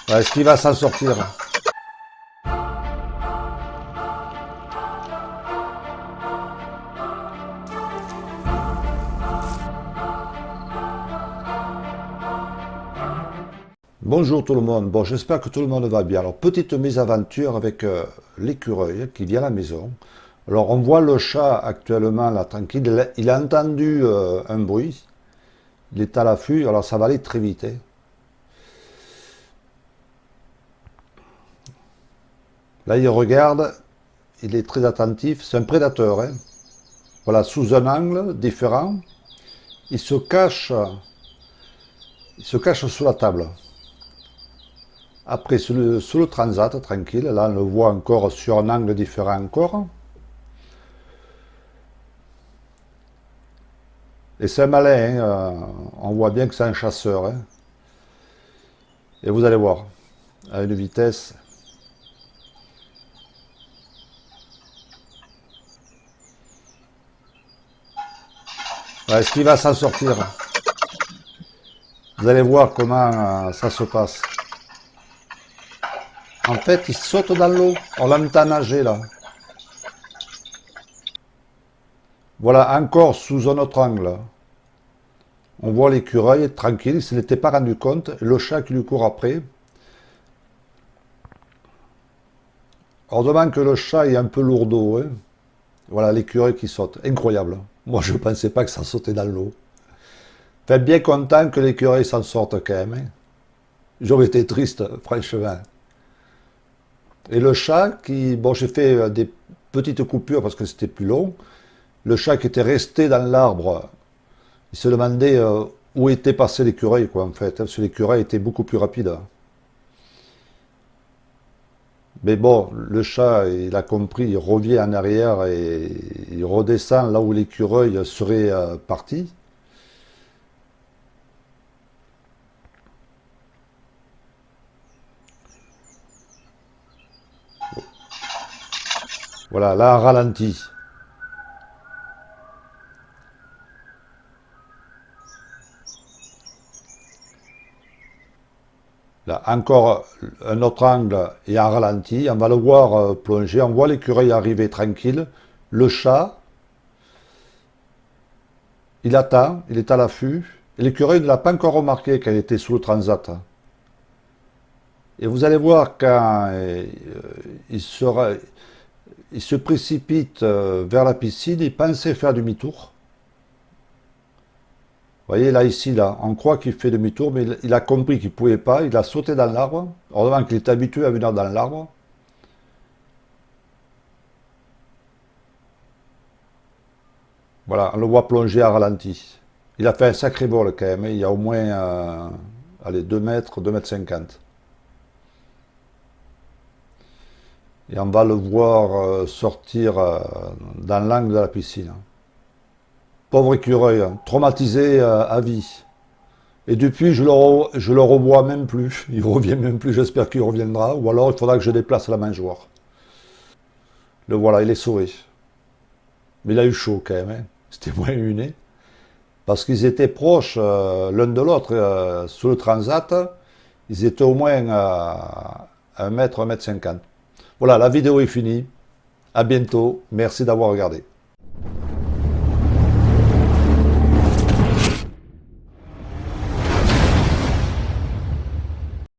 Est-ce qu'il va s'en sortir? Bonjour tout le monde, bon j'espère que tout le monde va bien. Alors petite mésaventure avec l'écureuil qui vient à la maison. Alors on voit le chat actuellement là tranquille, il a entendu un bruit, il est à l'affût, alors ça va aller très vite, hein. Là il regarde, il est très attentif, c'est un prédateur, hein. Voilà, sous un angle différent, il se cache, il se cache sous la table. Après sous le transat, tranquille, là on le voit encore sur un angle différent encore. Et c'est un malin, hein, on voit bien que c'est un chasseur, hein. Et vous allez voir, à une vitesse. Ouais, est-ce qu'il va s'en sortir? Vous allez voir comment ça se passe. En fait, il saute dans l'eau. On l'entend nager là. Voilà, encore sous un autre angle. On voit l'écureuil tranquille, il ne s'en était pas rendu compte. Le chat qui lui court après. Heureusement que le chat est un peu lourdeau, hein. Voilà, l'écureuil qui saute. Incroyable. Moi, je ne pensais pas que ça sautait dans l'eau. Faites bien content que l'écureuil s'en sorte quand même, hein. J'aurais été triste, franchement. Et le chat qui, bon, j'ai fait des petites coupures parce que c'était plus long. Le chat qui était resté dans l'arbre, il se demandait où était passé l'écureuil, quoi, en fait, hein, parce que l'écureuil était beaucoup plus rapide. Mais bon, le chat, il a compris, il revient en arrière et il redescend là où l'écureuil serait parti. Voilà, là, ralenti. Là, encore un autre angle et en ralenti. On va le voir plonger. On voit l'écureuil arriver tranquille. Le chat, il attend, il est à l'affût. Et l'écureuil ne l'a pas encore remarqué quand il était sous le transat. Et vous allez voir quand il se précipite vers la piscine, il pensait faire demi-tour. Vous voyez, là, ici, là, on croit qu'il fait demi-tour, mais il a compris qu'il ne pouvait pas, il a sauté dans l'arbre. Heureusement qu'il est habitué à venir dans l'arbre. Voilà, on le voit plonger à ralenti. Il a fait un sacré vol quand même, hein. Il y a au moins allez, 2 mètres, 2 mètres 50. Et on va le voir sortir dans l'angle de la piscine. Pauvre écureuil, hein, traumatisé à vie. Et depuis, je le revois même plus. Il revient même plus, j'espère qu'il reviendra. Ou alors, il faudra que je déplace la mangeoire. Le voilà, il est sauvé. Mais il a eu chaud quand même, hein. C'était moins une. Parce qu'ils étaient proches l'un de l'autre sous le transat. Ils étaient au moins à 1 mètre, 1 mètre 50. Voilà, la vidéo est finie. À bientôt. Merci d'avoir regardé.